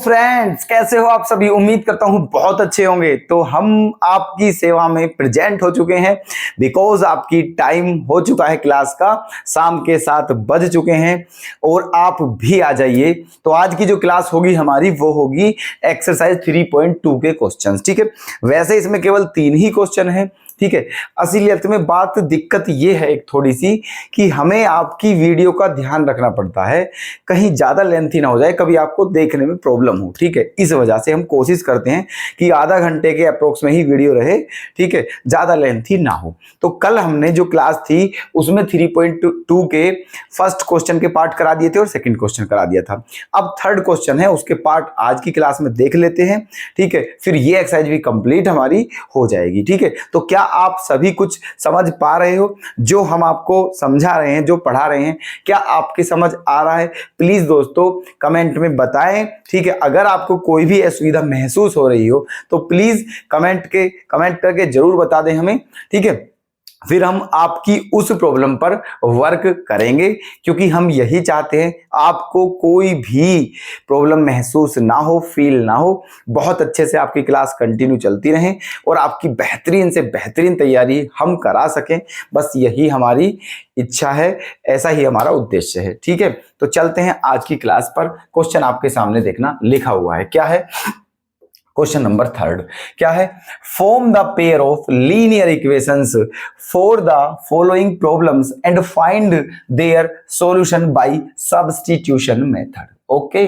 Friends, कैसे हो आप सभी। उम्मीद करता हूं बहुत अच्छे होंगे। तो हम आपकी सेवा में प्रेजेंट हो चुके हैं बिकॉज आपकी टाइम हो चुका है क्लास का, शाम के 7 बज चुके हैं और आप भी आ जाइए। तो आज की जो क्लास होगी हमारी वो होगी एक्सरसाइज 3.2 के क्वेश्चंस। ठीक है, वैसे इसमें केवल 3 ही क्वेश्चन है। ठीक है, असलियत में बात दिक्कत ये है एक थोड़ी सी कि हमें आपकी वीडियो का ध्यान रखना पड़ता है, कहीं ज्यादा लेंथी ना हो जाए, कभी आपको देखने में प्रॉब्लम हो। ठीक है, इस वजह से हम कोशिश करते हैं कि आधा घंटे के अप्रोक्स में ही वीडियो रहे। ठीक है, ज्यादा लेंथी ना हो। तो कल हमने जो क्लास थी उसमें 3.2 के फर्स्ट क्वेश्चन के पार्ट करा दिए थे और सेकंड क्वेश्चन करा दिया था। अब थर्ड क्वेश्चन है, उसके पार्ट आज की क्लास में देख लेते हैं। ठीक है, फिर ये एक्सरसाइज भी कंप्लीट हमारी हो जाएगी। ठीक है, तो क्या आप सभी कुछ समझ पा रहे हो? जो हम आपको समझा रहे हैं, जो पढ़ा रहे हैं, क्या आपके समझ आ रहा है? प्लीज दोस्तों कमेंट में बताएं। ठीक है, अगर आपको कोई भी असुविधा महसूस हो रही हो तो प्लीज कमेंट करके जरूर बता दें हमें। ठीक है, फिर हम आपकी उस प्रॉब्लम पर वर्क करेंगे, क्योंकि हम यही चाहते हैं आपको कोई भी प्रॉब्लम महसूस ना हो, फील ना हो। बहुत अच्छे से आपकी क्लास कंटिन्यू चलती रहे और आपकी बेहतरीन से बेहतरीन तैयारी हम करा सकें, बस यही हमारी इच्छा है, ऐसा ही हमारा उद्देश्य है। ठीक है, तो चलते हैं आज की क्लास पर। क्वेश्चन आपके सामने देखना लिखा हुआ है, क्या है? क्वेश्चन नंबर 3 क्या है? Form the pair of linear equations for the following problems and find their solution bye substitution method. Okay,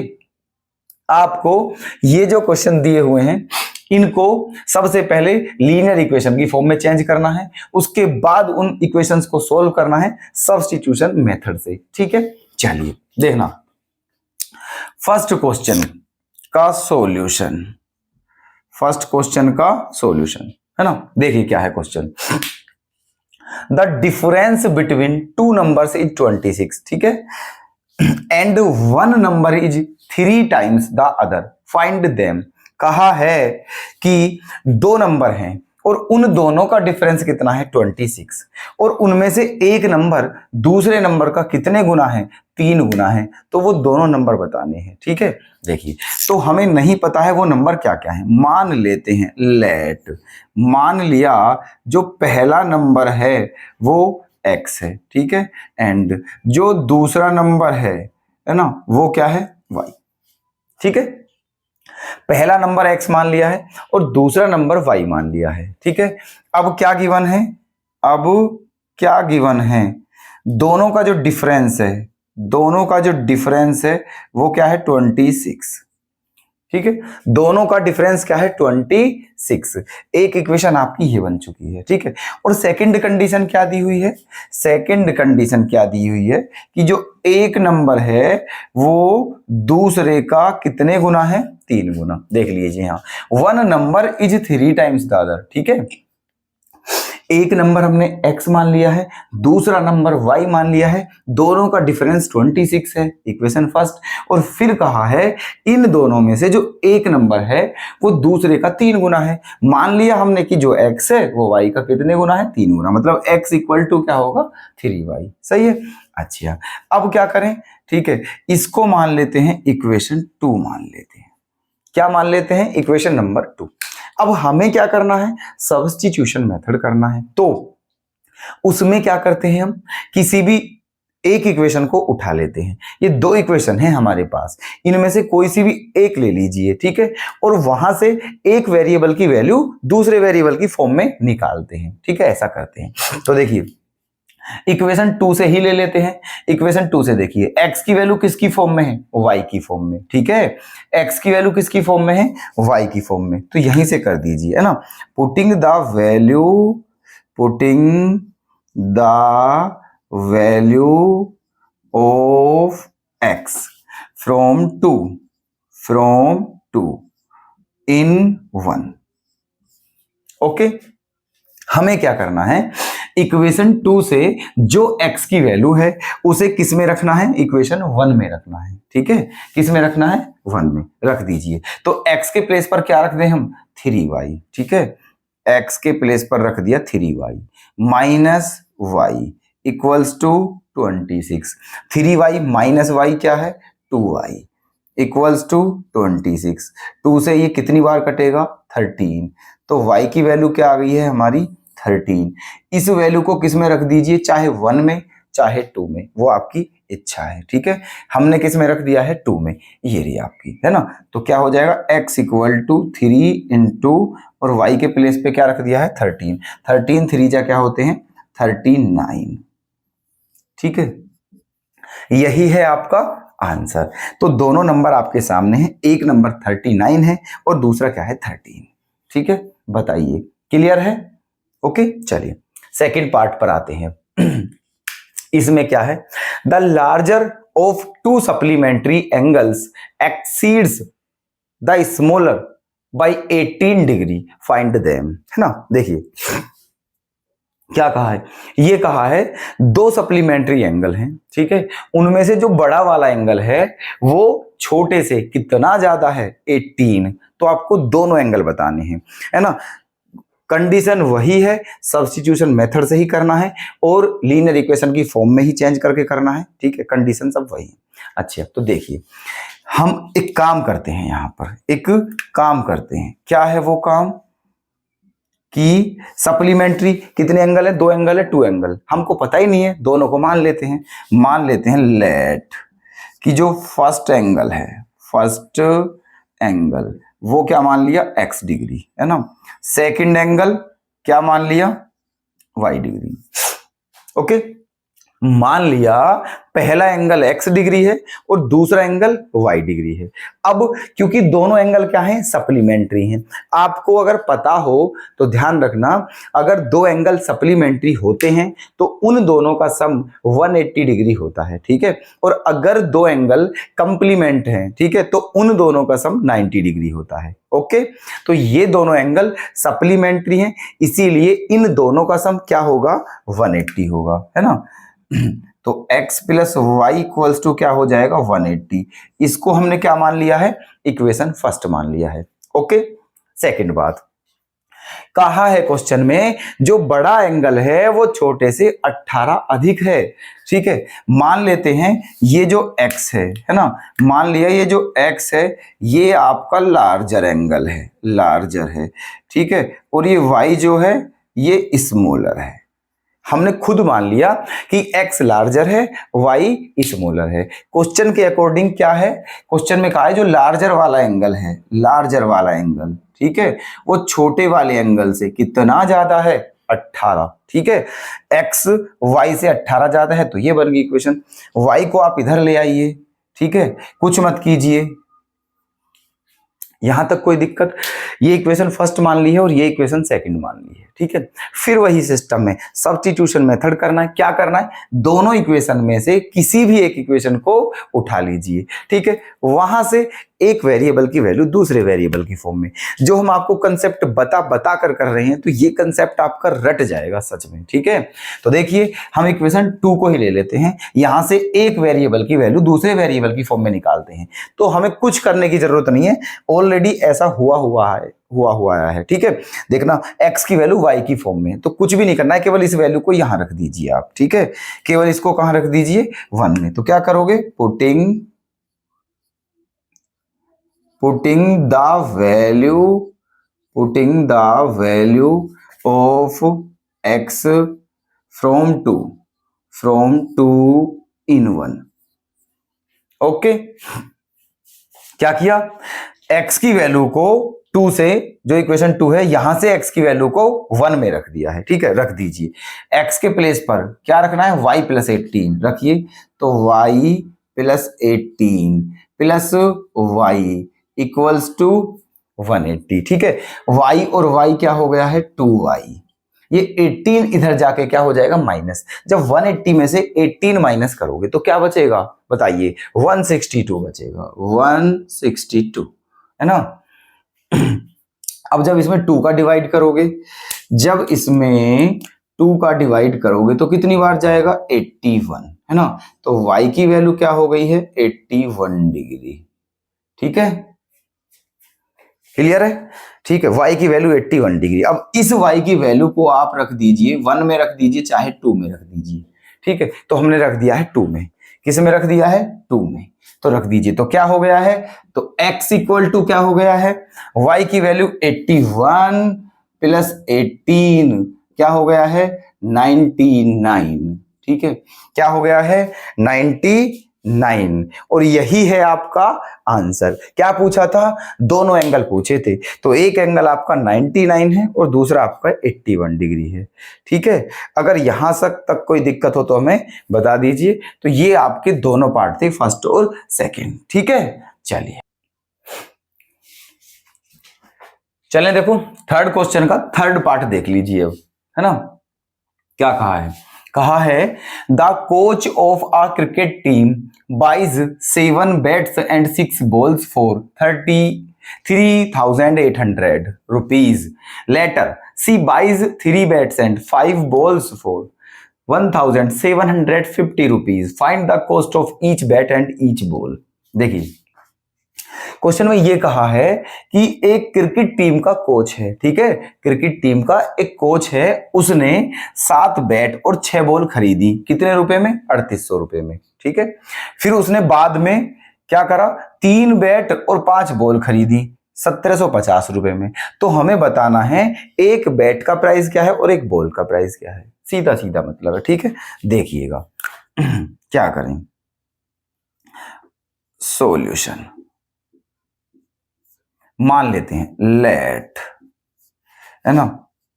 आपको ये जो क्वेश्चन दिए हुए हैं इनको सबसे पहले लीनियर इक्वेशन की फॉर्म में चेंज करना है, उसके बाद उन इक्वेशंस को सॉल्व करना है सब्स्टिट्यूशन मेथड से। ठीक है, चलिए देखना फर्स्ट क्वेश्चन का सॉल्यूशन। फर्स्ट क्वेश्चन का सॉल्यूशन है ना, देखिए क्या है question. The difference between two numbers is 26। ठीक है, and one number is 3 times the other, find them. कहा है कि दो नंबर हैं और उन दोनों का डिफरेंस कितना है? 26, और उनमें से एक नंबर दूसरे नंबर का कितने गुना है? 3 गुना है। तो वो दोनों नंबर बताने हैं। ठीक है, देखिए, तो हमें नहीं पता है वो नंबर क्या क्या है। मान लेते हैं, मान लिया जो पहला नंबर है वो x है। ठीक है, एंड जो दूसरा नंबर है ना, वो क्या है? y। ठीक है, पहला नंबर x मान लिया है और दूसरा नंबर y मान लिया है। ठीक है, अब क्या गिवन है? दोनों का जो डिफरेंस है वो क्या है? 26। ठीक है, दोनों का डिफरेंस क्या है? 26। एक इक्वेशन आपकी ये बन चुकी है। ठीक है, और सेकंड कंडीशन क्या दी हुई है? कि जो एक नंबर है वो दूसरे का कितने गुना है? 3 गुना। देख लीजिए यहाँ, one number is 3 times the other. ठीक है, एक नंबर हमने x मान लिया है, दूसरा नंबर y मान लिया है, दोनों का डिफरेंस 26 है, इक्वेशन फर्स्ट। और फिर कहा है इन दोनों में से जो एक नंबर है वो दूसरे का 3 गुना है। मान लिया हमने कि जो x है वो y का कितने गुना है? 3 गुना, मतलब x इक्वल टू क्या होगा? 3y। सही है। अच्छा, अब क्या करें? ठीक है, इसको मान लेते हैं इक्वेशन 2 मान लेते हैं। क्या मान लेते हैं? Equation number 2। अब हमें क्या करना है? सब्स्टिट्यूशन मेथड करना है। तो उसमें क्या करते हैं हम? किसी भी एक इक्वेशन को उठा लेते हैं। ये 2 इक्वेशन है हमारे पास, इनमें से कोई सी भी एक ले लीजिए। ठीक है, और वहां से एक वेरिएबल की वैल्यू दूसरे वेरिएबल की फॉर्म में निकालते हैं। ठीक है, ऐसा करते हैं। तो देखिए, इक्वेशन 2 से ही ले लेते हैं। इक्वेशन 2 से देखिए, x की वैल्यू किसकी फॉर्म में है? y की फॉर्म में। ठीक है, x की वैल्यू किसकी फॉर्म में है? y की फॉर्म में। तो यहीं से कर दीजिए, है ना। Putting the value of x from 2 in 1। Okay, हमें क्या करना है? इक्वेशन 2 से जो x की वैल्यू है उसे किस में रखना है? इक्वेशन 1 में रखना है। ठीक है, किस में रखना है? 1 में रख दीजिए। तो x के प्लेस पर क्या रख दें हम? 3y। ठीक है, x के प्लेस पर रख दिया 3y minus y equals to 26। 3y minus y क्या है? 2y। Equals to 26। 2 से ये कितनी बार कटेगा? 13। तो y की वैल्यू क्या आ गई है हमारी? 13। इस वैल्यू को किस में रख दीजिए, चाहे 1 में चाहे 2 में, वो आपकी इच्छा है। ठीक है, हमने किस में रख दिया है? 2 में। ये रही आपकी, है ना। तो क्या हो जाएगा? x इक्वल टू 3 इंटू, और y के प्लेस पे क्या रख दिया है? 13। 13 3 जा क्या होते हैं? 39। ठीक है, यही है आपका आंसर। तो दोनों नंबर आपके सामने हैं, एक नंबर 39 है और दूसरा क्या है? 13। ठीक है, बताइए, क्लियर है? ओके, चलिए सेकंड पार्ट पर आते हैं। इसमें क्या है? The larger of to supplementary angles exceeds the smaller by 18 degree, find them, है ना। देखिए क्या कहा है, ये कहा है दो सप्लीमेंट्री एंगल हैं, ठीक है, उनमें से जो बड़ा वाला एंगल है वो छोटे से कितना ज्यादा है? 18। तो आपको दोनों एंगल बताने हैं, है ना। कंडीशन वही है, सब्स्टिट्यूशन मेथड से ही करना है और लीनियर इक्वेशन की फॉर्म में ही चेंज करके करना है। ठीक है, कंडीशन सब वही है। अच्छा, तो देखिए हम एक काम करते हैं, यहां पर एक काम करते हैं। क्या है वो काम? कि सप्लीमेंट्री कितने एंगल है? 2 एंगल है, 2 एंगल हमको पता ही नहीं है, दोनों को मान लेते हैं। मान लेते हैं लेट कि जो फर्स्ट एंगल है, फर्स्ट एंगल वो क्या मान लिया? x डिग्री, है ना। सेकंड एंगल क्या मान लिया? y degree. ओके, मान लिया पहला एंगल x डिग्री है और दूसरा एंगल y डिग्री है। अब क्योंकि दोनों एंगल क्या हैं? सप्लीमेंट्री हैं। आपको अगर पता हो तो ध्यान रखना, अगर दो एंगल सप्लीमेंट्री होते हैं तो उन दोनों का सम 180 डिग्री होता है। ठीक है, और अगर दो एंगल कंप्लीमेंट हैं, ठीक है, तो उन दोनों का सम 90 डिग्री होता है। ओके, तो ये दोनों एंगल सप्लीमेंट्री हैं, इसीलिए इन दोनों का सम क्या होगा? 180 होगा, है ना। तो x plus y equals to क्या हो जाएगा? 180। इसको हमने क्या मान लिया है? इक्वेशन फर्स्ट मान लिया है। ओके, सेकंड बात कहा है क्वेश्चन में, जो बड़ा एंगल है वो छोटे से 18 अधिक है। ठीक है, मान लेते हैं ये जो x है ना, मान लिया ये जो x है ये आपका लार्जर एंगल है, लार्जर है। ठीक है, और ये y जो है ये स्मॉलर है। हमने खुद मान लिया कि x लार्जर है, y स्मॉलर है। क्वेश्चन के अकॉर्डिंग क्या है? क्वेश्चन में कहा है जो लार्जर वाला एंगल है, लार्जर वाला एंगल, ठीक है, वो छोटे वाले एंगल से कितना ज्यादा है? 18। ठीक है, x y से 18 ज्यादा है, तो ये बन गई इक्वेशन। y को आप इधर ले आइए, ठीक है, कुछ मत कीजिए, यहां तक कोई दिक्कत। ये इक्वेशन फर्स्ट मान ली है और ये इक्वेशन सेकंड मान ली है। ठीक है, फिर वही सिस्टम में सब्स्टिट्यूशन मेथड करना है। क्या करना है? दोनों इक्वेशन में से किसी भी एक इक्वेशन को उठा लीजिए। ठीक है, वहां से एक वेरिएबल की वैल्यू दूसरे वेरिएबल की फॉर्म में, जो हम आपको कंसेप्ट बता कर रहे हैं, तो ये कंसेप्ट आपका रट जाएगा सच में। ठीक है, तो देखिए हम इक्वेशन 2 को ही ले लेते हैं, यहां से एक वेरिएबल की वैल्यू दूसरे वेरिएबल की फॉर्म में निकालते हैं। तो हमें कुछ करने की जरूरत नहीं है, ऑलरेडी ऐसा हुआ है। ठीक है, देखना x की वैल्यू y की फॉर्म में, तो कुछ भी नहीं करना है, केवल इस वैल्यू को यहां रख दीजिए आप। ठीक है, केवल इसको कहां रख दीजिए? 1 में। तो क्या करोगे? Putting the value of x from 2 in 1। Okay, क्या किया? x की वैल्यू को 2 से, जो इक्वेशन 2 है, यहां से x की वैल्यू को 1 में रख दिया है। ठीक है, रख दीजिए। x के प्लेस पर क्या रखना है? y प्लस 18 रखिए, तो y plus 18 plus y equals to 180। ठीक है, y और y क्या हो गया है? 2y। ये 18 इधर जाके क्या हो जाएगा? माइनस। जब 180 में से 18 माइनस करोगे तो क्या बचेगा? बताइए, 162 बचेगा, 162, है ना। अब जब इसमें 2 का डिवाइड करोगे, तो कितनी बार जाएगा? 81, है ना। तो y की वैल्यू क्या हो गई है? 81 डिग्री। ठीक है, क्लियर है? ठीक है, y की वैल्यू 81 डिग्री। अब इस y की वैल्यू को आप रख दीजिए, 1 में रख दीजिए चाहे 2 में रख दीजिए। ठीक है, तो हमने रख दिया है 2 में। किस में रख दिया है? 2 में। तो रख दीजिए। तो क्या हो गया है, तो x इक्वल टू क्या हो गया है, y की वैल्यू 81 प्लस 18 क्या हो गया है 99। ठीक है, क्या हो गया है 99, और यही है आपका आंसर। क्या पूछा था, दोनों एंगल पूछे थे, तो एक एंगल आपका 99 है और दूसरा आपका 81 डिग्री है। ठीक है, अगर यहां तक कोई दिक्कत हो तो हमें बता दीजिए। तो ये आपके दोनों पार्ट थे, फर्स्ट और सेकंड। ठीक है, चलिए चलें, देखो थर्ड क्वेश्चन का थर्ड पार्ट देख लीजिए अब, है ना। क्या कहा है the coach of a cricket team buys 7 bats and 6 balls for 33,800 rupees. Later she buys 3 bats and 5 balls for 1,750 rupees. Find the cost of each bat and each ball. देखिए question में ये कहा है कि एक क्रिकेट टीम का coach है, ठीक है, क्रिकेट टीम का एक कोच है, उसने 7 बैट और 6 बॉल खरीदी, कितने रुपए में, 3800 रुपए में। ठीक है, फिर उसने बाद में क्या करा, 3 बैट और 5 बॉल खरीदी 1750 रुपए में। तो हमें बताना है एक बैट का प्राइस क्या है और एक बॉल का प्राइस क्या है, सीधा सीधा मतलब है। ठीक है, देखिएगा क्या करें, सॉल्यूशन मान लेते हैं, लेट, है ना,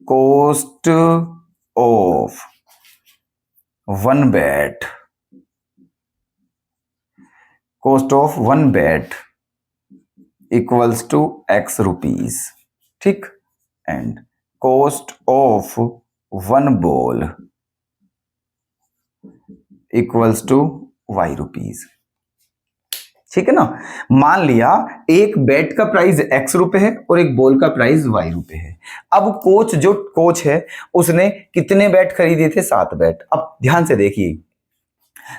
cost of 1 bat, cost of 1 bat equals to x rupees. ठीक, and cost of 1 ball equals to y rupees. ठीक है ना, मान लिया एक बैट का प्राइस x रुपए है और एक बॉल का प्राइस y रुपए है। अब जो कोच है उसने कितने बैट खरीदे थे, 7 बैट। अब ध्यान से देखिए,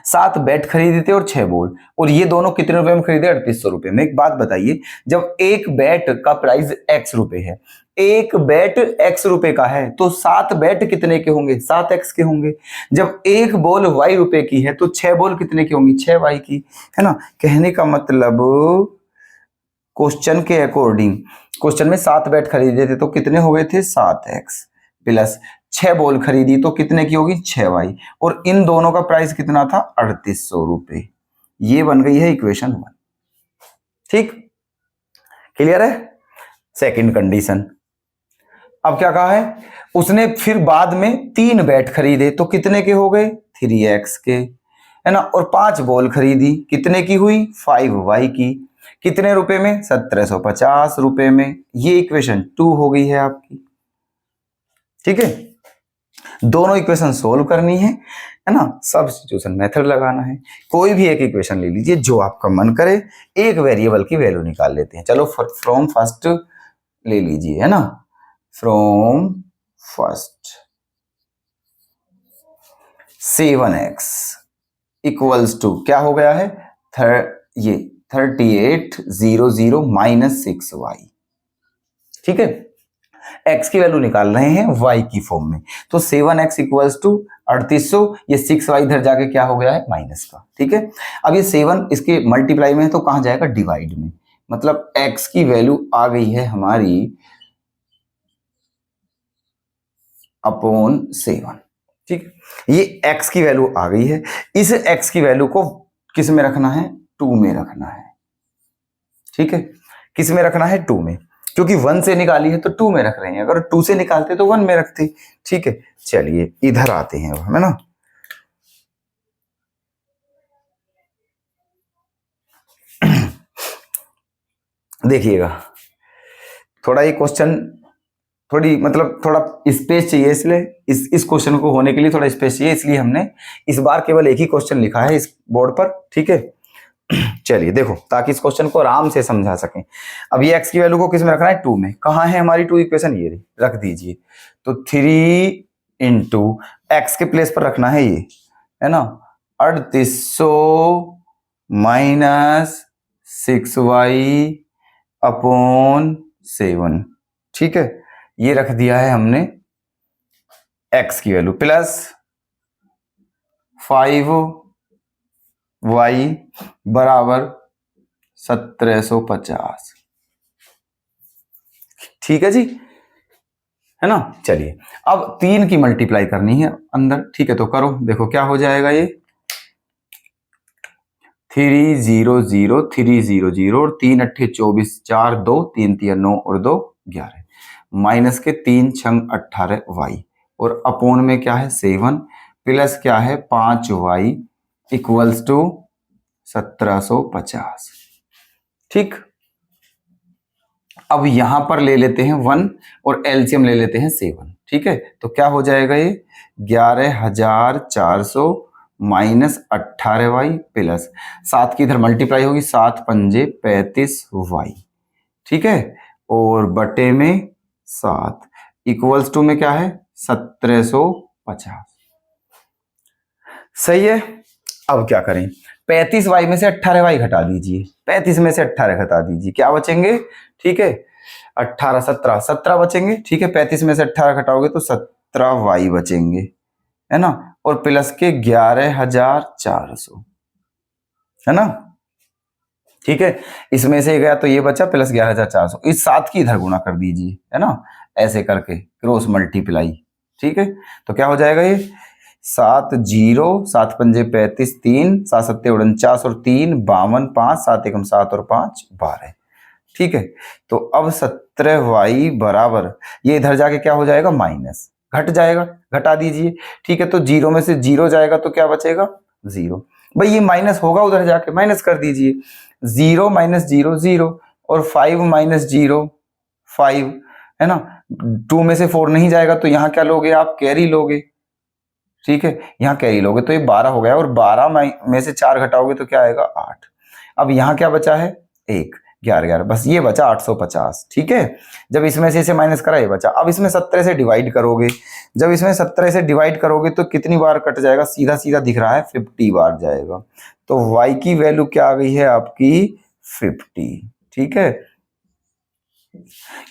7 बैट खरीदे थे और 6 बॉल, और ये दोनों कितने रुपए में खरीदे, 3800 रुपए में। एक बात बताइए, जब एक बैट का प्राइस x रुपए है, एक बैट x रुपए का है, तो 7 बैट कितने के होंगे, 7x के होंगे। जब एक बॉल y रुपए की है तो 6 बॉल कितने की होंगी, 6y की, है ना। कहने का मतलब क्वेश्चन के अकॉर्डिंग, क्वेश्चन में 7 बैट खरीदे थे तो कितने हो गए थे, 7x प्लस 6 बॉल खरीदी तो कितने की होगी, 6y, और इन दोनों का प्राइस कितना था, 3800 रुपए। ये बन गई है इक्वेशन 1। ठीक, क्लियर है। सेकंड कंडीशन, अब क्या कहा है, उसने फिर बाद में 3 बैट खरीदे तो कितने के हो गए, 3x के, है ना, और 5 बॉल खरीदी कितने की हुई, 5y की, कितने रुपए में, 1750 रुपए में। ये इक्वेशन 2 हो गई है आपकी। ठीक है, दोनों इक्वेशन सोल्व करनी है ना, सब्स्टिट्यूशन मेथड लगाना है। कोई भी एक इक्वेशन ले लीजिए जो आपका मन करे, एक वेरिएबल की वैल्यू निकाल लेते हैं। चलो फ्रॉम फर्स्ट ले लीजिए, है ना, from first 7x equals to क्या हो गया है, ये 3800 माइनस 6y। ठीक है, x की वैल्यू निकाल रहे हैं y की फॉर्म में, तो 7x इक्वल्स टू 3800, ये 6y इधर जाके क्या हो गया है, माइनस का। ठीक है, अब ये 7 इसके मल्टीप्लाई में है तो कहां जाएगा, डिवाइड में, मतलब x की वैल्यू आ गई है हमारी अपॉन 7। ठीक, ये x की वैल्यू आ गई है। इस x की वैल्यू को किस में रखना है, 2 में रखना है। ठीक है, किस में रखना है, 2 में, क्योंकि 1 से निकाली है तो 2 में रख रहे हैं, अगर 2 से निकालते तो 1 में रखते। ठीक है, चलिए इधर आते हैं, है ना। देखिएगा, थोड़ा ये क्वेश्चन थोड़ी मतलब थोड़ा स्पेस चाहिए, इसलिए इस क्वेश्चन को होने के लिए थोड़ा स्पेस चाहिए, इसलिए हमने इस बार केवल एक ही क्वेश्चन लिखा है इस बोर्ड पर। ठीक है, चलिए देखो, ताकि इस क्वेश्चन को आराम से समझा सकें। अब ये x की वैल्यू को किस में रखना है, 2 में। कहाँ है हमारी 2 इक्वेशन, ये रख दीजिए। तो 3 इंटू एक्स के प्लेस पर रखना है ये, है ना, 3800 माइनस 6y अपॉन 7। ठीक है, ये रख दिया है हमने x की वैल्यू, प्लस 5 y बराबर 1750। ठीक है जी, है ना। चलिए अब 3 की मल्टीप्लाई करनी है अंदर, ठीक है तो करो। देखो क्या हो जाएगा, ये 300 300 और 3 अट्ठे 24, 4 2 3 3 9 और 2 11, माइनस के 3 छंग 18 वाई, और अपोन में क्या है 7, प्लस क्या है 5 वाई इक्वल्स टू 1750। ठीक, अब यहां पर ले लेते हैं 1 और एलसीएम ले लेते हैं 7। ठीक है, तो क्या हो जाएगा ये 11400 माइनस 18 वाई प्लस 7 की इधर मल्टीप्लाई होगी, 7 पंजे 35 वाई। ठीक है, और बटे में 7 इक्वल्स टू में क्या है 1750। सही है। अब क्या करें, 35 वाई में से 18 वाई घटा दीजिए, 35 में से 18 घटा दीजिए, क्या बचेंगे, ठीक है 18 17 बचेंगे। ठीक है, 35 में से 18 घटाओगे तो 17 वाई बचेंगे, है ना, और प्लस के 11400, है ना। ठीक है, इसमें से गया तो ये बचा प्लस 11400, इस 7 की इधर गुणा कर दीजिए, है ना, ऐसे करके क्रॉस मल्टीप्लाई। ठीक है, तो क्या हो जाएगा ये 7 0 7 पंजे 35, 3 7 सत्ते 49 और 3 52, 5 7 एकम 7 और 5 12। ठीक है, तो अब 17 वाई बराबर, ये इधर जाके क्या हो जाएगा माइनस, घट जाएगा, घटा दीजिए। ठीक है, तो 0 में से 0 जाएगा तो क्या बचेगा 0। भाई ये माइनस होगा, उधर जाके माइनस कर दीजिए, 0 माइनस 0 0 और 5 माइनस 0 5, है ना। 2 में से 4 नहीं जाएगा तो यहाँ क्या लोगे आप, कैरी लोगे। ठीक है, यहाँ कैरी लोगे तो ये 12 हो गया, और 12 में से 4 घटाओगे तो क्या आएगा 8। अब यहाँ क्या बचा है 1 11 11, बस ये बचा 850। ठीक है, जब इसमें से इसे माइनस करा ये बचा। अब इसमें 17 से डिवाइड करोगे, जब इसमें 17 से डिवाइड करोगे तो कितनी बार कट जाएगा, सीधा सीधा दिख रहा है 50 बार जाएगा। तो y की वैल्यू क्या आ गई है आपकी 50। ठीक है,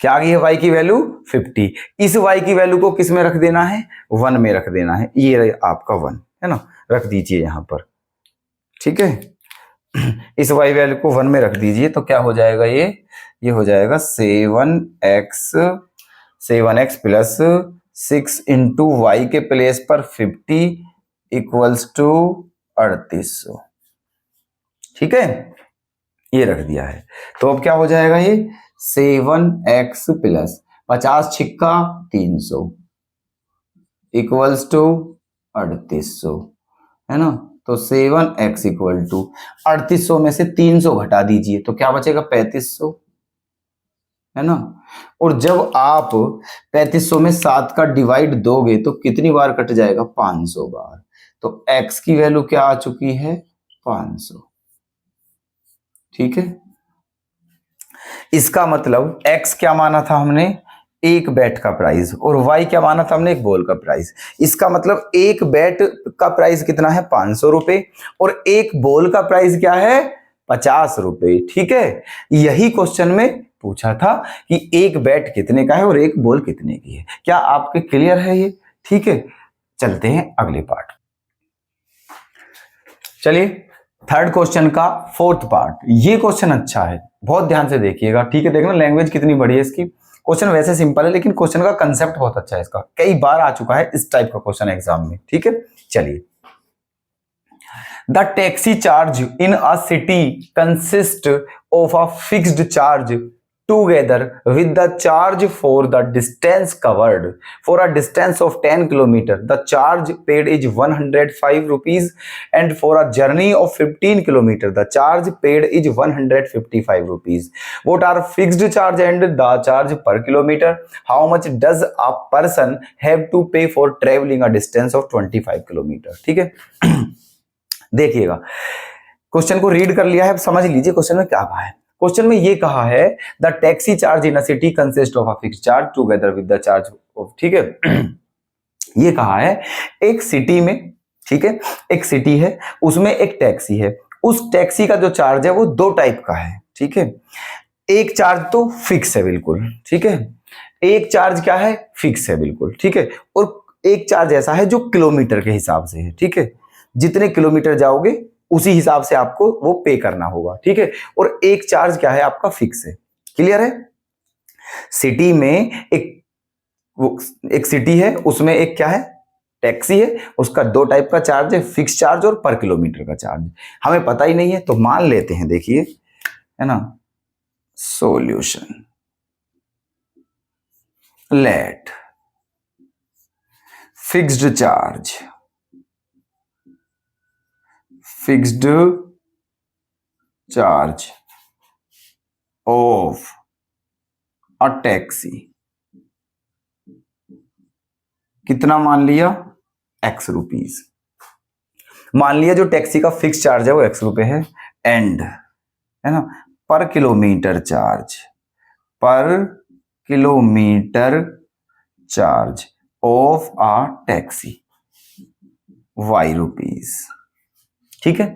क्या आ गई है y की वैल्यू 50। इस y की वैल्यू को किस में रख देना है 1 में रख देना है, ये आपका 1 है ना, रख दीजिए यहां पर। ठीक है, इस y वैल्यू को 1 में रख दीजिए तो क्या हो जाएगा ये हो जाएगा 7x प्लस 6 इंटू वाई के प्लेस पर 50 इक्वल्स टू 3800। ठीक है, ये रख दिया है, तो अब क्या हो जाएगा ये 7x प्लस 50 छिक्का 300 इक्वल्स टू 3800, है ना। तो 7x इक्वल टू 3800 में से 300 घटा दीजिए तो क्या बचेगा 3500, है ना। और जब आप 3500 में 7 का डिवाइड दोगे तो कितनी बार कट जाएगा 500 बार। तो x की वैल्यू क्या आ चुकी है 500। ठीक है, इसका मतलब x क्या माना था हमने, एक बैट का प्राइस, और y क्या माना था हमने, एक बॉल का प्राइस। इसका मतलब एक बैट का प्राइस कितना है 500 रुपए, और एक बॉल का प्राइस क्या है 50 रुपए। ठीक है, यही क्वेश्चन में पूछा था कि एक बैट कितने का है और एक बॉल कितने की है। क्या आपके क्लियर है ये। ठीक है, चलते हैं अगले पार्ट। चलिए थर्ड क्वेश्चन का फोर्थ पार्ट, ये क्वेश्चन अच्छा है, बहुत ध्यान से देखिएगा। ठीक है, देखना लैंग्वेज कितनी बड़ी है इसकी। क्वेश्चन वैसे सिंपल है लेकिन क्वेश्चन का कंसेप्ट बहुत अच्छा है, इसका कई बार आ चुका है इस टाइप का क्वेश्चन एग्जाम में। ठीक है, चलिए the taxi charge in a city consist of a fixed charge together with the charge for the distance covered for a distance of 10 km. The charge paid is 105 rupees, and for a journey of 15 km the charge paid is 155 rupees. What are fixed charge and the charge per kilometer? How much does a person have to pay for traveling a distance of 25 km? ठीक है, देखिएगा question को read कर लिया है, अब समझ लीजिए क्वेश्चन में क्या कहा है। क्वेश्चन में ये कहा है the taxi charge in a city consist of a fixed charge together with the charge of. ठीक है, ये कहा है एक सिटी में, ठीक है, एक सिटी है उसमें एक टैक्सी है, उस टैक्सी का जो चार्ज है वो दो टाइप का है। ठीक है, एक चार्ज तो फिक्स है बिल्कुल, ठीक है, एक चार्ज क्या है फिक्स है बिल्कुल, ठीक है, और एक चार्ज ऐसा है जो किलोमीटर के हिसाब से है। ठीक है, जितने किलोमीटर जाओगे उसी हिसाब से आपको वो पे करना होगा, ठीक है। और एक चार्ज क्या है आपका फिक्स है, क्लियर है। सिटी में एक सिटी है, उसमें एक क्या है टैक्सी है, उसका दो टाइप का चार्ज है, फिक्स चार्ज और पर किलोमीटर का चार्ज। हमें पता ही नहीं है तो मान लेते हैं, देखिए है ना, solution let fixed charge of a taxi, कितना मान लिया, एक्स रुपीज। मान लिया जो टैक्सी का फिक्स चार्ज है वो एक्स रुपए है, एंड है ना पर kilometre charge of a taxi y rupees, ठीक है।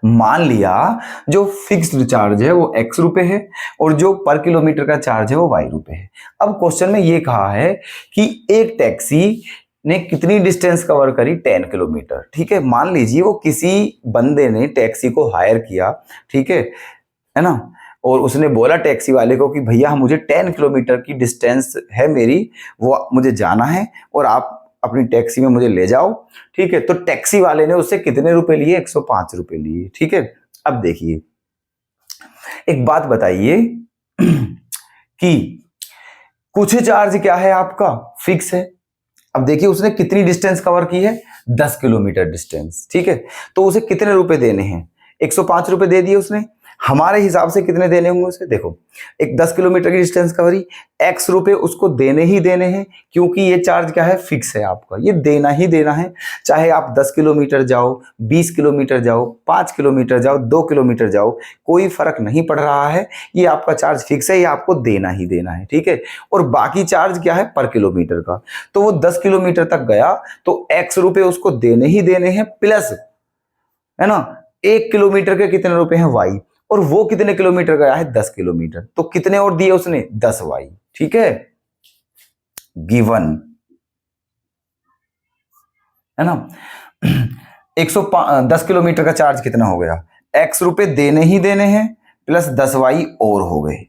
मान लिया जो फिक्स्ड चार्ज है वो एक्स रुपए है और जो पर किलोमीटर का चार्ज है वो वाई रुपए है। अब क्वेश्चन में ये कहा है कि एक टैक्सी ने कितनी डिस्टेंस कवर करी, 10 किलोमीटर, ठीक है। मान लीजिए वो किसी बंदे ने टैक्सी को हायर किया, ठीक है ना, और उसने बोला टैक्सी वाले को कि भैया मुझे 10 किलोमीटर की डिस्टेंस है मेरी, वो मुझे जाना है और आप अपनी टैक्सी में मुझे ले जाओ, ठीक है। तो टैक्सी वाले ने उससे कितने रुपए लिए, 105 रुपए लिए, ठीक है। अब देखिए एक बात बताइए कि कुछ चार्ज क्या है आपका फिक्स है। अब देखिए उसने कितनी डिस्टेंस कवर की है, 10 किलोमीटर डिस्टेंस, ठीक है। तो उसे कितने रुपए देने हैं, 105 रुपए दे दिए उसने। हमारे हिसाब से कितने देने होंगे उसे, देखो एक 10 किलोमीटर की डिस्टेंस कवरी, एक्स रुपए उसको देने ही देने हैं, क्योंकि ये चार्ज क्या है फिक्स है आपका, ये देना ही देना है। चाहे आप 10 किलोमीटर जाओ, 20 किलोमीटर जाओ, 5 किलोमीटर जाओ, 2 किलोमीटर जाओ, कोई फर्क नहीं पड़ रहा है, ये आपका चार्ज फिक्स है, ये आपको देना ही देना है, ठीक है। और बाकी चार्ज क्या है पर किलोमीटर का। तो वो 10 किलोमीटर तक गया तो एक्स रुपए उसको देने ही देने हैं, प्लस है ना 1 किलोमीटर के कितने रुपए हैं वाई, और वो कितने किलोमीटर गया है 10 किलोमीटर, तो कितने और दिए उसने 10 वाई, ठीक है। गिवन है ना 110 किलोमीटर का चार्ज कितना हो गया, एक्स रुपए देने ही देने हैं प्लस 10 वाई और हो गए,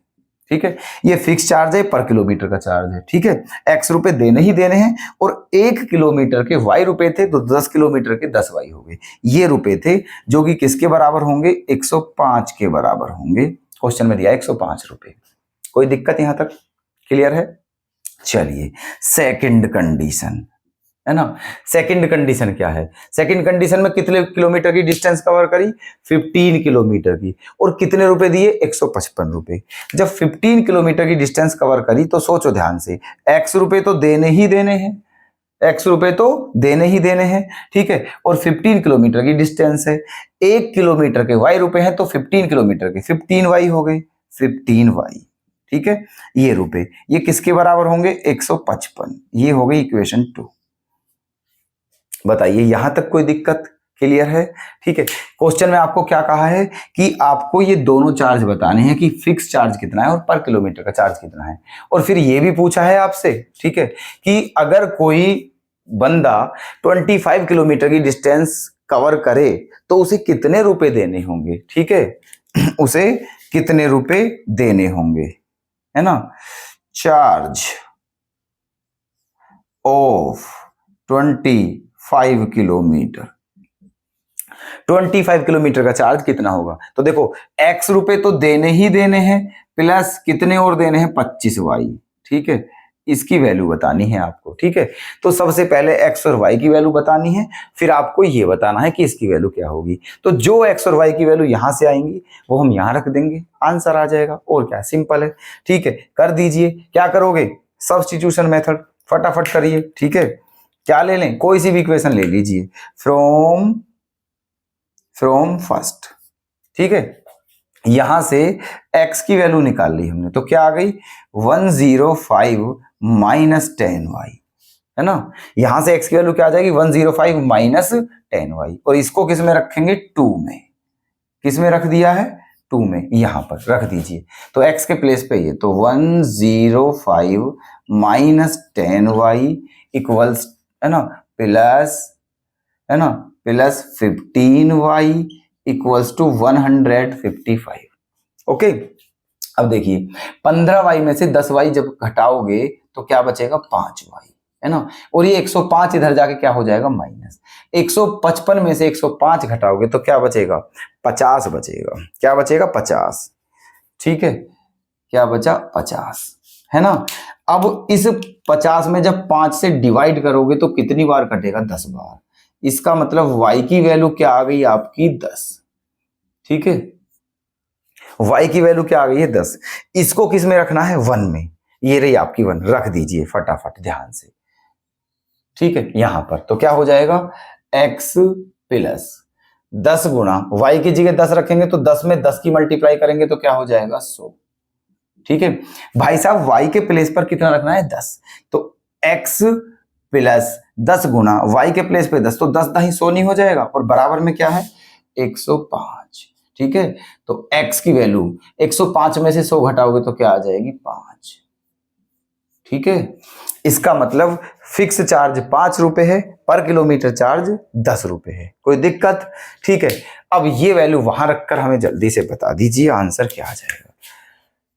ठीक है। ये फिक्स चार्ज है, पर किलोमीटर का चार्ज है, ठीक है। एक्स रुपए देने ही देने हैं और 1 किलोमीटर के वाई रुपए थे तो 10 किलोमीटर के 10 वाई हो गए। ये रुपए थे जो कि किसके बराबर होंगे, 105 के बराबर होंगे। क्वेश्चन में दिया 105 रुपए। कोई दिक्कत यहां तक, क्लियर है। चलिए सेकंड कंडीशन है ना, सेकंड कंडीशन क्या है, सेकंड कंडीशन में कितने किलोमीटर की डिस्टेंस कवर करी, 15 किलोमीटर की, और कितने रुपए दिए 155 रुपए। जब 15 किलोमीटर की डिस्टेंस कवर करी तो सोचो ध्यान से, एक्स रुपए तो देने ही देने हैं, एक्स रुपए तो देने ही देने हैं, ठीक है। और 15 किलोमीटर की डिस्टेंस है, 1 किलोमीटर के वाई रुपए हैं तो 15 किलोमीटर के 15 वाई हो गए, 15 वाई, ठीक है। ये रुपए ये किसके बराबर होंगे 155, ये हो गई इक्वेशन 2। बताइए यहां तक कोई दिक्कत, क्लियर है, ठीक है। क्वेश्चन में आपको क्या कहा है कि आपको ये दोनों चार्ज बताने हैं कि फिक्स चार्ज कितना है और पर किलोमीटर का चार्ज कितना है। और फिर ये भी पूछा है आपसे, ठीक है, कि अगर कोई बंदा 25 किलोमीटर की डिस्टेंस कवर करे तो उसे कितने रुपए देने होंगे, ठीक है उसे कितने रुपए देने होंगे, है ना। चार्ज ऑफ 25 किलोमीटर, 25 किलोमीटर का चार्ज कितना होगा, तो देखो एक्स रुपए तो देने ही देने हैं प्लस कितने और देने हैं 25 वाई, ठीक है। इसकी वैल्यू बतानी है आपको, ठीक है। तो सबसे पहले एक्स और वाई की वैल्यू बतानी है, फिर आपको ये बताना है कि इसकी वैल्यू क्या होगी। तो जो एक्स और वाई की वैल्यू यहां से आएंगी वो हम यहां रख देंगे, आंसर आ जाएगा। और क्या, सिंपल है, ठीक है। कर दीजिए, क्या करोगे, सब्स्टिट्यूशन मेथड फटाफट करिए, ठीक है। क्या ले लें, कोई सी भी इक्वेशन ले लीजिए फ्रॉम फर्स्ट, ठीक है। यहां से x की वैल्यू निकाल ली हमने तो क्या आ गई 105 माइनस 10y, है ना। यहां से x की वैल्यू क्या आ जाएगी 105 माइनस 10y, और इसको किस में रखेंगे 2 में, किस में रख दिया है 2 में, यहां पर रख दीजिए। तो x के प्लेस पे ये तो 105 माइनस 10y इक्वल्स है ना प्लस है ना plus 15y equals to 155। Okay, अब देखिए 15y में से 10y जब घटाओगे तो क्या बचेगा 5y, है ना। और ये 105 इधर जाके क्या हो जाएगा माइनस। 155 में से 105 घटाओगे तो क्या बचेगा 50 बचेगा। क्या बचेगा 50, ठीक है, क्या बचा 50, है ना। अब इस 50 में जब 5 से डिवाइड करोगे तो कितनी बार कटेगा 10 बार। इसका मतलब y की वैल्यू क्या आ गई आपकी 10, ठीक है। y की वैल्यू क्या आ गई है 10। इसको किस में रखना है 1 में, ये रही आपकी 1, रख दीजिए फटाफट ध्यान से, ठीक है। यहां पर तो क्या हो जाएगा x प्लस 10 गुणा y की जगह 10 रखेंगे तो 10 में 10 की मल्टीप्लाई करेंगे तो क्या हो जाएगा 100, ठीक है। भाई साहब y के प्लेस पर कितना रखना है 10, तो x प्लस 10 गुणा y के प्लेस पे 10, तो 10 दही 100 नहीं हो जाएगा, और बराबर में क्या है 105, ठीक है। तो x की वैल्यू 105 में से 100 घटाओगे तो क्या आ जाएगी 5, ठीक है। इसका मतलब फिक्स चार्ज 5 रुपए है, पर किलोमीटर चार्ज 10 रुपए है। कोई दिक्कत, ठीक है। अब ये वैल्यू वहां रखकर हमें जल्दी से बता दीजिए आंसर क्या आ जाएगा,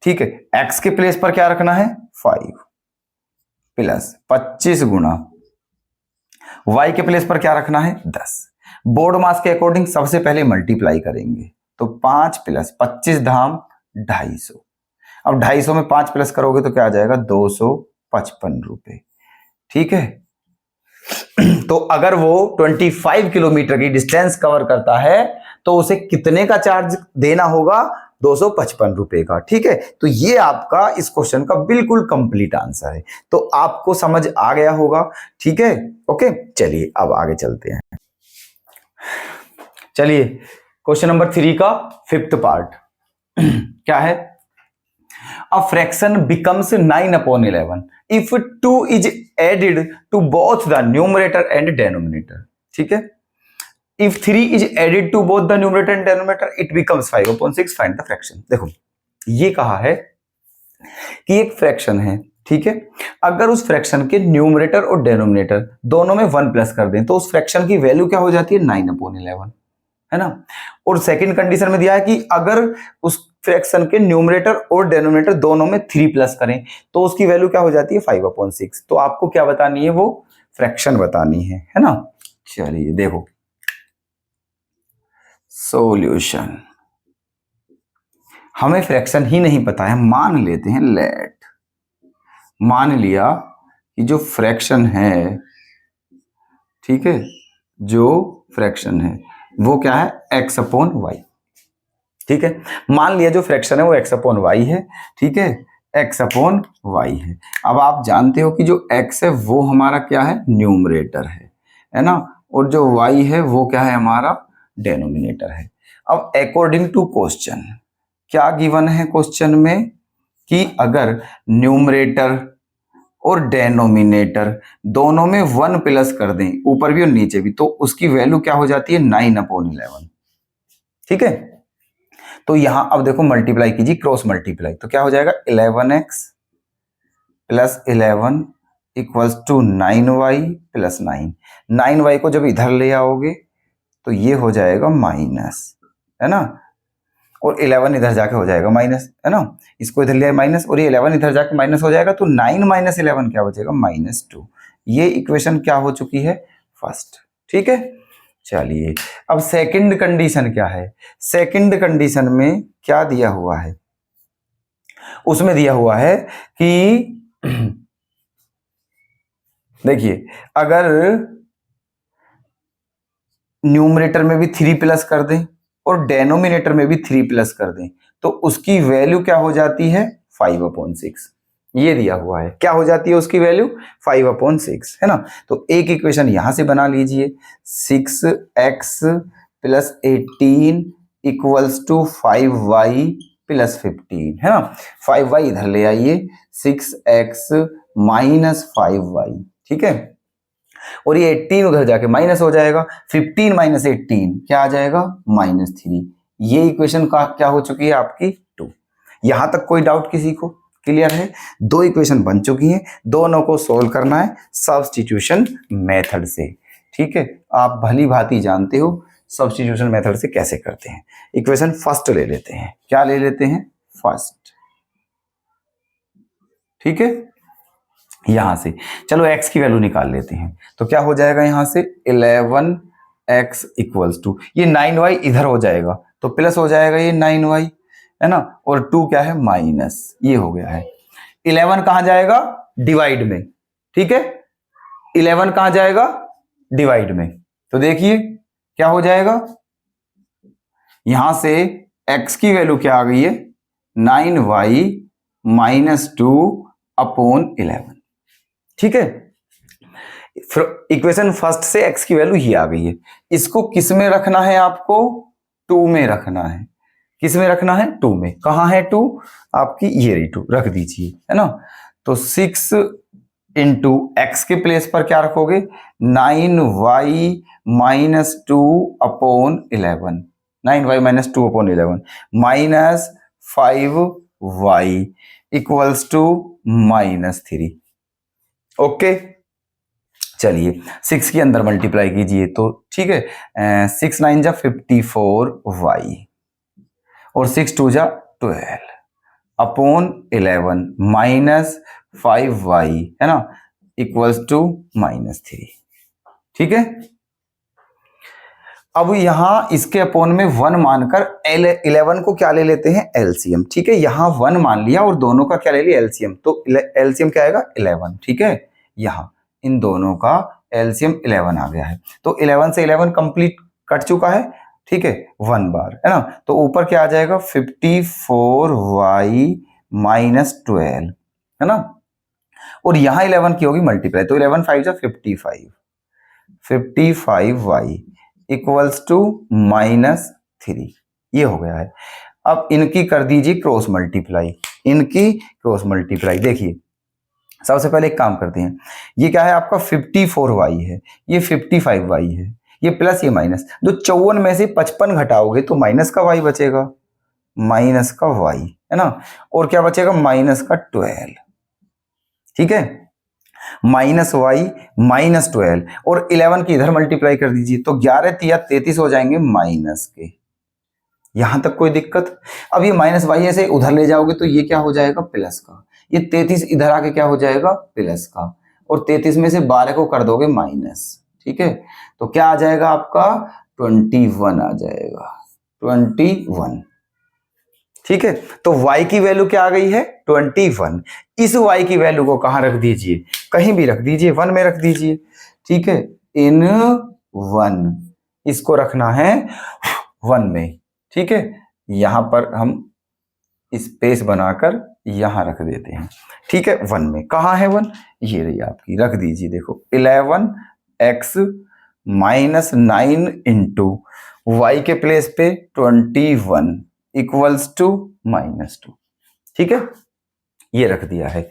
ठीक है। x के प्लेस पर क्या रखना है 5 प्लस 25 गुणा y के प्लेस पर क्या रखना है 10। बोर्ड मास के अकॉर्डिंग सबसे पहले मल्टीप्लाई करेंगे तो 5 प्लस 25 धाम 250। अब 250 में 5 प्लस करोगे तो क्या आ जाएगा 255 रुपए, ठीक है। तो अगर वो 25 किलोमीटर की डिस्टेंस कवर करता है तो उसे कितने का चार्ज देना होगा 255 रुपए का, ठीक है। तो ये आपका इस क्वेश्चन का बिल्कुल कंप्लीट आंसर है। तो आपको समझ आ गया होगा, ठीक है। ओके, चलिए अब आगे चलते हैं। चलिए क्वेश्चन नंबर 3 का 5th पार्ट क्या है, a fraction becomes 9/11 if 2 is added to both the numerator and denominator, ठीक है। if 3 is added to both the numerator and denominator it becomes 5/6, find the fraction। देखो ये कहा है कि एक फ्रैक्शन है, ठीक है। अगर उस फ्रैक्शन के न्यूमरेटर और डेनोमिनेटर दोनों में 1 प्लस कर दें तो उस फ्रैक्शन की वैल्यू क्या हो जाती है 9/11, है ना। और सेकंड कंडीशन में दिया है कि अगर उस फ्रैक्शन के न्यूमरेटर और डेनोमिनेटर दोनों में 3 प्लस करें तो उसकी वैल्यू क्या हो जाती है 5/6। तो आपको क्या बतानी है, वो फ्रैक्शन बतानी है ना। चलिए देखो सॉल्यूशन, हमें फ्रैक्शन ही नहीं पता है, मान लेते हैं लेट, मान लिया कि जो फ्रैक्शन है, ठीक है, जो फ्रैक्शन है वो क्या है x/y, ठीक है। मान लिया जो फ्रैक्शन है वो x/y है, ठीक है, x/y है। अब आप जानते हो कि जो x है वो हमारा क्या है न्यूमरेटर है ना, और जो y है वो क्या है हमारा डेनोमिनेटर है। अब अकॉर्डिंग टू क्वेश्चन क्या गिवन है क्वेश्चन में कि अगर न्यूमरेटर और डेनोमिनेटर दोनों में 1 प्लस कर दें, ऊपर भी और नीचे भी, तो उसकी वैल्यू क्या हो जाती है 9/11, ठीक है। तो यहां अब देखो मल्टीप्लाई कीजिए, क्रॉस मल्टीप्लाई, तो क्या हो जाएगा 11x plus 11 equals to 9y plus 9। 9y को जब इधर ले आओगे तो ये हो जाएगा माइनस, है ना, और 11 इधर जाके हो जाएगा माइनस, है ना। इसको इधर लिया माइनस और ये 11 इधर जाके माइनस हो जाएगा, तो 9 माइनस 11 क्या बचेगा -2। ये इक्वेशन क्या हो चुकी है फर्स्ट, ठीक है। चलिए अब सेकंड कंडीशन क्या है, सेकंड कंडीशन में क्या दिया हुआ है, उसमें दिया हुआ है कि देखिए अगर न्यूमरेटर में भी 3 प्लस कर दें और डेनोमिनेटर में भी 3 प्लस कर दें तो उसकी वैल्यू क्या हो जाती है 5/6। ये दिया हुआ है, क्या हो जाती है उसकी वैल्यू 5/6, है ना। तो एक इक्वेशन यहां से बना लीजिए, 6x plus 18 equals to 5y plus 15, है ना। 5y इधर ले आइए, 6x माइनस 5y, ठीक है, और ये 18 उधर जाके माइनस हो जाएगा, 15 माइनस 18 क्या आ जाएगा -3। ये इक्वेशन का क्या हो चुकी है आपकी 2। यहां तक कोई डाउट किसी को, क्लियर है। दो इक्वेशन बन चुकी हैं, दोनों को सोल्व करना है सब्स्टिट्यूशन मेथड से। ठीक है, आप भली भांति जानते हो सब्स्टिट्यूशन मेथड से कैसे करते हैं। इक्वेशन फर्स्ट ले लेते हैं, क्या ले लेते हैं, फर्स्ट, ठीक है। यहां से चलो x की वैल्यू निकाल लेते हैं, तो क्या हो जाएगा यहां से 11x इक्वल्स टू, ये 9y इधर हो जाएगा तो प्लस हो जाएगा ये 9y, है ना, और 2 क्या है, माइनस, ये हो गया है। 11 कहां जाएगा, डिवाइड में, ठीक है, 11 कहां जाएगा, डिवाइड में, तो देखिए क्या हो जाएगा, यहां से x की वैल्यू क्या आ गई है, 9y माइनस 2 अपॉन 11, ठीक है। इक्वेशन फर्स्ट से x की वैल्यू ही आ गई है, इसको किस में रखना है, आपको 2 में रखना है, किस में रखना है, 2 में, कहां है 2, आपकी ये रही 2, रख दीजिए, है ना। तो 6 इंटू एक्स के प्लेस पर क्या रखोगे, 9y minus 2 upon 11, 9y minus 2 upon 11 minus 5y equals to minus 3, okay. चलिए 6 के अंदर मल्टीप्लाई कीजिए तो ठीक है, 6 9 जा 54y और 6 2 जा 12 अपॉन 11 माइनस 5y, है ना, इक्वल्स टू माइनस 3, ठीक है। अब यहां इसके अपॉन में 1 मानकर 11 को क्या ले लेते हैं, एलसीएम, ठीक है। यहां 1 मान लिया और दोनों का क्या ले लिया, एलसीएम, तो एलसीएम क्या आएगा, 11, ठीक है। यहां इन दोनों का एलसीएम 11 आ गया है, तो 11 से 11 कंप्लीट कट चुका है, ठीक है, 1 बार, है ना, तो ऊपर क्या आ जाएगा, 54y माइनस 12, है ना, और यहां 11 की होगी मल्टीप्लाई, तो 11 5 जा 55y इक्वल्स टू माइनस 3, ये हो गया है। अब इनकी कर दीजिए क्रॉस मल्टीप्लाई, इनकी क्रॉस मल्टीप्लाई, देखिए सबसे पहले एक काम करते हैं, ये क्या है आपका 54y है, ये 55y है, ये प्लस ये माइनस, जो 54 में से 55 घटाओगे तो माइनस का y बचेगा, माइनस का y, है ना, और क्या बचेगा, माइनस का 12, ठीक है, माइनस y माइनस 12 और 11 की इधर मल्टीप्लाई कर दीजिए तो 11 तिया 33 हो जाएंगे माइनस के, यहां तक कोई दिक्कत। अब ये माइनस y ऐसे उधर ले जाओगे तो ये क्या हो जाएगा, प्लस का, ये 33 इधर आके क्या हो जाएगा, प्लस का, और 33 में से 12 को कर दोगे माइनस, ठीक है, तो क्या आ जाएगा आपका 21 आ जाएगा, 21, ठीक है। तो y की वैल्यू क्या आ गई है, 21। इस y की वैल्यू को कहां रख दीजिए, कहीं भी रख दीजिए, 1 में रख दीजिए, ठीक है, इन 1 इसको रखना है 1 में, ठीक है। यहां पर हम स्पेस बनाकर यहां रख देते हैं, ठीक है, 1 में, कहां है 1, ये रही आपकी, रख दीजिए, देखो 11x माइनस 9 इंटू वाई के प्लेस पे 21 इक्वल्स टू माइनस 2, ठीक है, ये रख दिया है।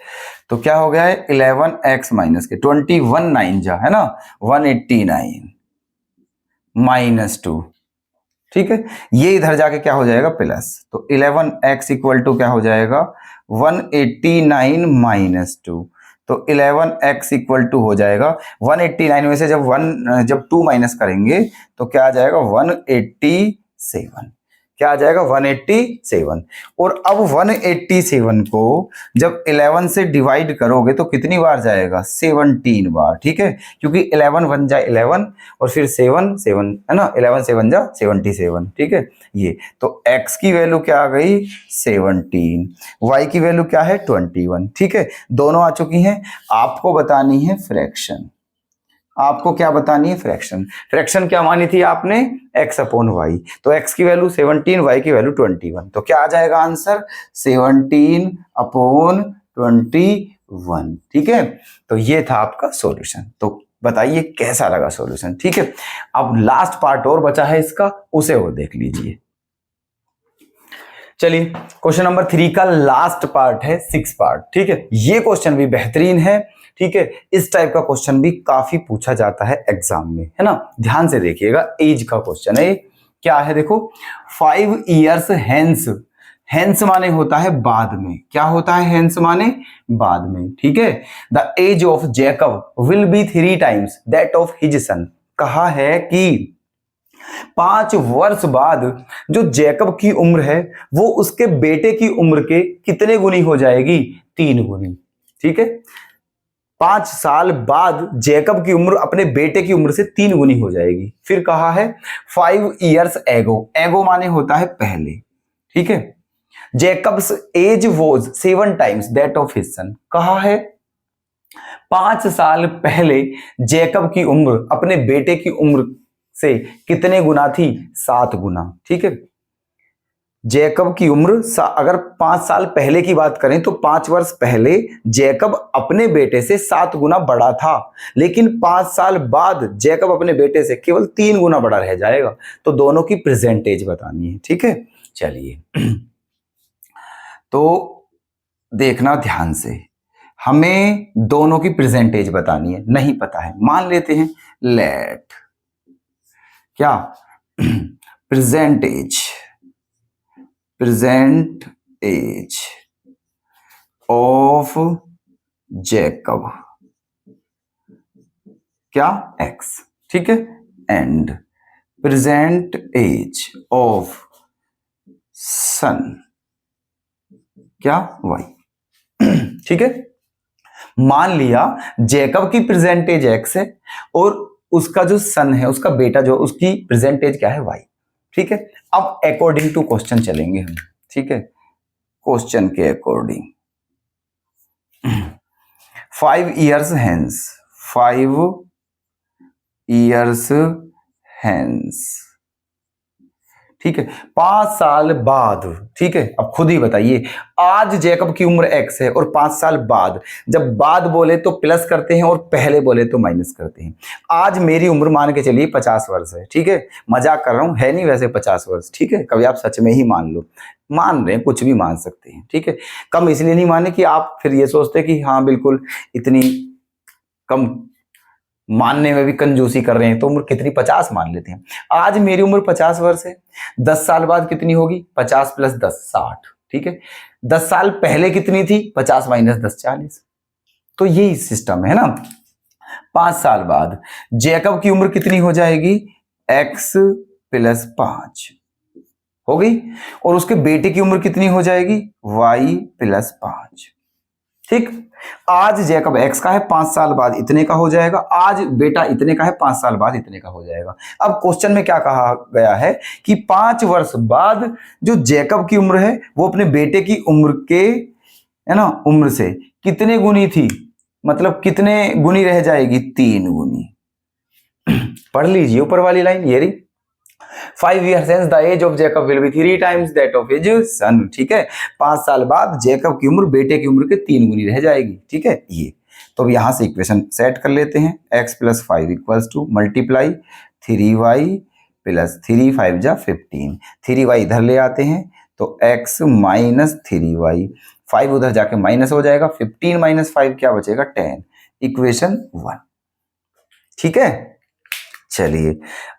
तो क्या हो गया है, 11x माइनस के 21 9 जा, है ना, 189 माइनस 2, ठीक है, ये इधर जाके क्या हो जाएगा, प्लस, तो 11x इक्वल टू क्या हो जाएगा, 189 माइनस 2, तो 11x इक्वल टू हो जाएगा 189 में से जब 2 माइनस करेंगे तो क्या आ जाएगा, 187, क्या आ जाएगा, 187, और अब 187 को जब 11 से डिवाइड करोगे तो कितनी बार जाएगा, 17 बार, ठीक है, क्योंकि 11 1 जा 11 और फिर 7 7, है ना, 11 7 जा 77, ठीक है, ये तो x की वैल्यू क्या आ गई, 17, y की वैल्यू क्या है, 21, ठीक है, दोनों आ चुकी हैं। आपको बतानी है फ्रैक्शन, आपको क्या बतानी है, फ्रैक्शन, फ्रैक्शन क्या मानी थी आपने, x अपॉन वाई, तो x की वैल्यू 17, y की वैल्यू 21, तो क्या आ जाएगा आंसर, 17 अपॉन 21, ठीक है। तो ये था आपका सॉल्यूशन, तो बताइए कैसा लगा सॉल्यूशन, ठीक है। अब लास्ट पार्ट और बचा है इसका, उसे और देख लीजिए। चलिए क्वेश्चन नंबर 3 का लास्ट पार्ट है 6 पार्ट, ठीक है, ये क्वेश्चन भी बेहतरीन है, ठीक है, इस टाइप का क्वेश्चन भी काफी पूछा जाता है एग्जाम में, है ना, ध्यान से देखिएगा, एज का क्वेश्चन है, क्या है देखो, 5 years hence, हेंस माने होता है बाद में, क्या होता है हेंस माने बाद में, ठीक है, the age of Jacob will be 3 times that of his son, कहा है कि 5 वर्ष बाद जो जैकब की उम्र है वो उसके बेटे की उम्र के कितने गुनी हो जाएगी? 3 गुनी। ठीक है, 5 साल बाद जैकब की उम्र अपने बेटे की उम्र से 3 गुनी हो जाएगी। फिर कहा है 5 years ago, एगो माने होता है पहले। ठीक है, Jacob's age was 7 times that of his son. कहा है 5 साल पहले जैकब की उम्र अपने बेटे की उम्र से कितने गुना थी? 7 गुना। ठीक है, जैकब की उम्र अगर 5 साल पहले की बात करें तो 5 वर्ष पहले जैकब अपने बेटे से 7 गुना बड़ा था, लेकिन 5 साल बाद जैकब अपने बेटे से केवल 3 गुना बड़ा रह जाएगा। तो दोनों की प्रेजेंटेज बतानी है। ठीक है, चलिए तो देखना ध्यान से, हमें दोनों की प्रेजेंटेज बतानी है। नहीं पता है, मान लेते हैं लेट क्या प्रेजेंट एज ऑफ जैकब क्या x। ठीक है, एंड प्रेजेंट एज ऑफ सन क्या y। ठीक है, मान लिया जैकब की प्रेजेंटेज x है और उसका जो सन है, उसका बेटा जो, उसकी प्रेजेंटेज क्या है? y। ठीक है, अब अकॉर्डिंग टू क्वेश्चन चलेंगे हम। ठीक है, क्वेश्चन के according 5 years hence, 5 years hence। ठीक है, 5 साल बाद। ठीक है, अब खुद ही बताइए, आज जैकब की उम्र x है और 5 साल बाद, जब बाद बोले तो प्लस करते हैं और पहले बोले तो माइनस करते हैं। आज मेरी उम्र मान के चलिए 50 वर्ष है। ठीक है, मजाक कर रहा हूं, है नहीं वैसे 50 वर्ष। ठीक है, कभी आप सच में ही मान लो, मान रहे हैं, कुछ भी मान सकते हैं। ठीक है, कम इसलिए नहीं माने कि आप फिर ये सोचते कि हाँ बिल्कुल इतनी कम मानने में भी कंजूसी कर रहे हैं, तो उम्र कितनी? 50 मान लेते हैं। आज मेरी उम्र 50 वर्ष है, 10 साल बाद कितनी होगी? 50 + 10 60। ठीक है, 10 साल पहले कितनी थी? 50 - 10 40। तो यही सिस्टम है ना। 5 साल बाद जैकब की उम्र कितनी हो जाएगी? x + 5 हो गई, और उसके बेटे की उम्र कितनी हो जाएगी? y + 5। ठीक, आज जैकब x का है, 5 साल बाद इतने का हो जाएगा। आज बेटा इतने का है, 5 साल बाद इतने का हो जाएगा। अब क्वेश्चन में क्या कहा गया है कि 5 वर्ष बाद जो जैकब की उम्र है वो अपने बेटे की उम्र के, है ना, उम्र से कितने गुनी थी? मतलब कितने गुनी रह जाएगी? 3 गुनी। पढ़ लीजिए ऊपर वाली लाइन, ये रही 5 years hence the age of Jacob will be 3 times that of his son। ठीक है, 5 साल बाद जैकब की उम्र बेटे की उम्र के 3 गुनी रह जाएगी। ठीक है, ये तो अब यहां से इक्वेशन सेट कर लेते हैं। x + 5 = मल्टीप्लाई 3y + 3 5 जा 15। 3y इधर ले आते हैं तो x - 3y, 5 उधर जाके माइनस हो जाएगा, 15 - 5 क्या बचेगा? 10। इक्वेशन 1। ठीक है, चलिए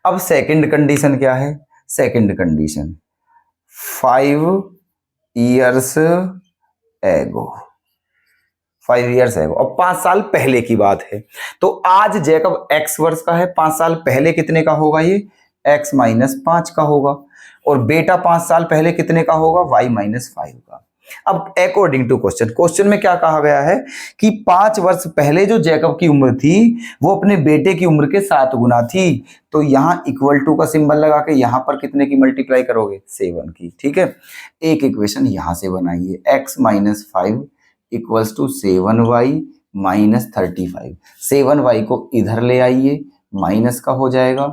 अब सेकंड कंडीशन क्या है? Second condition 5 years ago, 5 years ago। अब 5 साल पहले की बात है, तो आज जैकब x वर्ष का है, 5 साल पहले कितने का होगा? ये x - 5 का होगा, और बेटा 5 साल पहले कितने का होगा? y - 5 का। अब अकॉर्डिंग टू क्वेश्चन में क्या कहा गया है कि 5 वर्ष पहले जो जैकब की उम्र थी वो अपने बेटे की उम्र के 7 गुना थी। तो यहां इक्वल टू का सिंबल लगा के यहां पर कितने की मल्टीप्लाई करोगे? 7 की। ठीक है, एक इक्वेशन यहां से बनाइए, x - 5 = 7y - 35। 7y को इधर ले आइए, माइनस का हो जाएगा,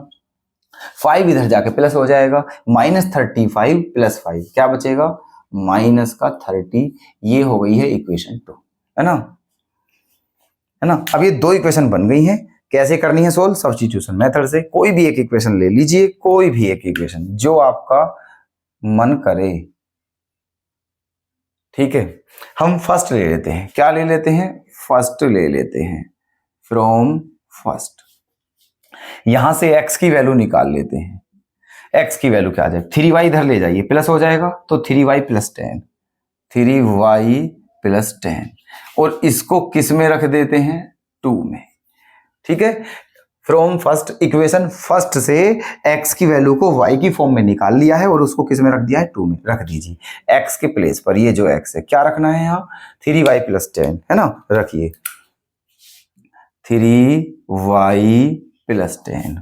5 इधर जाके प्लस हो जाएगा, -35 + 5 क्या बचेगा? -30। ये हो गई है इक्वेशन 2, है ना, है ना। अब ये 2 इक्वेशन बन गई हैं। कैसे करनी है सोल्व? सब्स्टिट्यूशन मेथड से। कोई भी एक इक्वेशन ले लीजिए, कोई भी एक इक्वेशन जो आपका मन करे। ठीक है, हम फर्स्ट ले लेते हैं। क्या ले लेते हैं? फर्स्ट ले लेते हैं, फ्रॉम फर्स्ट। यहां से x की वैल्यू निकाल लेते हैं। x की वैल्यू क्या आ जाए? 3y इधर ले जाइए, प्लस हो जाएगा, तो 3y + 10, 3y + 10, और इसको किस में रख देते हैं? 2 में। ठीक है, फ्रॉम फर्स्ट इक्वेशन, फर्स्ट से x की वैल्यू को y की फॉर्म में निकाल लिया है और उसको किस में रख दिया है, 2 में रख दीजिए। x के प्लेस पर ये जो x है क्या रखना है यहाँ, 3y + 10 है ना, रखिए 3y + 10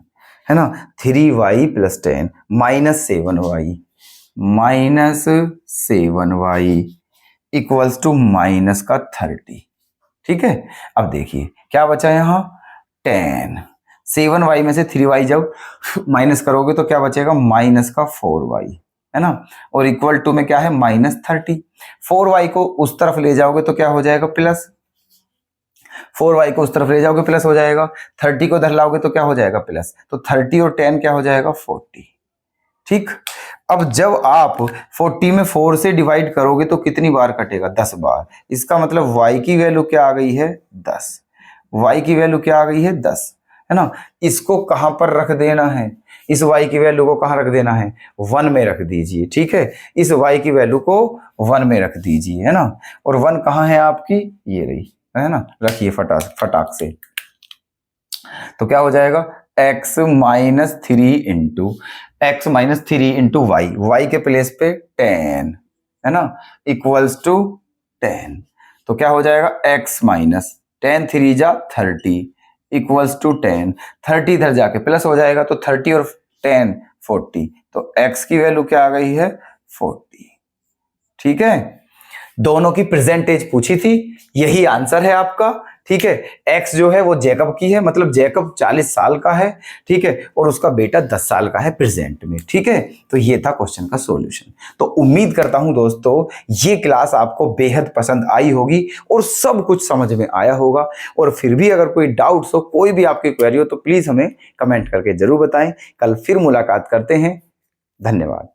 है ना, 3y + 10 -7y इक्वल्स टू -30। ठीक है, अब देखिए क्या बचा यहाँ, 10, 7y में से 3y जब माइनस करोगे तो क्या बचेगा, -4y है ना, और इक्वल टू में क्या है, -30। 4y को उस तरफ ले जाओगे तो क्या हो जाएगा, प्लस, 4y को उस तरफ ले जाओगे प्लस हो जाएगा, 30 को इधर लाओगे तो क्या हो जाएगा, प्लस, तो 30 और 10 क्या हो जाएगा, 40। ठीक, अब जब आप 40 में 4 से डिवाइड करोगे तो कितनी बार कटेगा, 10 बार। इसका मतलब y की वैल्यू क्या आ गई है, 10। y की वैल्यू क्या आ गई है, 10 है ना। इसको कहां पर रख देना है, इस y की वैल्यू को कहां रख देना है, 1 में रख दीजिए। ठीक है, इस y की वैल्यू को 1 में रख दीजिए है ना, और 1 कहां है आपकी, ये रही है ना, रखिए फटाक से। तो क्या हो जाएगा, x - 3 इंटू y के प्लेस पे 10 है ना, इक्वल्स टू 10। तो क्या हो जाएगा, x - 10 3 जा 30 इक्वल्स टू 10, 30 इधर जाके प्लस हो जाएगा तो 30 और 10 40, तो x की वैल्यू क्या आ गई है, 40। ठीक है, दोनों की प्रेजेंटेज पूछी थी, यही आंसर है आपका। ठीक है, x जो है वो जैकब की है, मतलब जैकब 40 साल का है। ठीक है, और उसका बेटा 10 साल का है प्रेजेंट में। ठीक है, तो ये था क्वेश्चन का सॉल्यूशन। तो उम्मीद करता हूं दोस्तों ये क्लास आपको बेहद पसंद आई होगी और सब कुछ समझ में आया होगा। और फिर भी अगर कोई डाउट्स हो, कोई भी आपकी क्वेरी हो तो प्लीज हमें कमेंट करके जरूर बताएं। कल फिर मुलाकात करते हैं। धन्यवाद।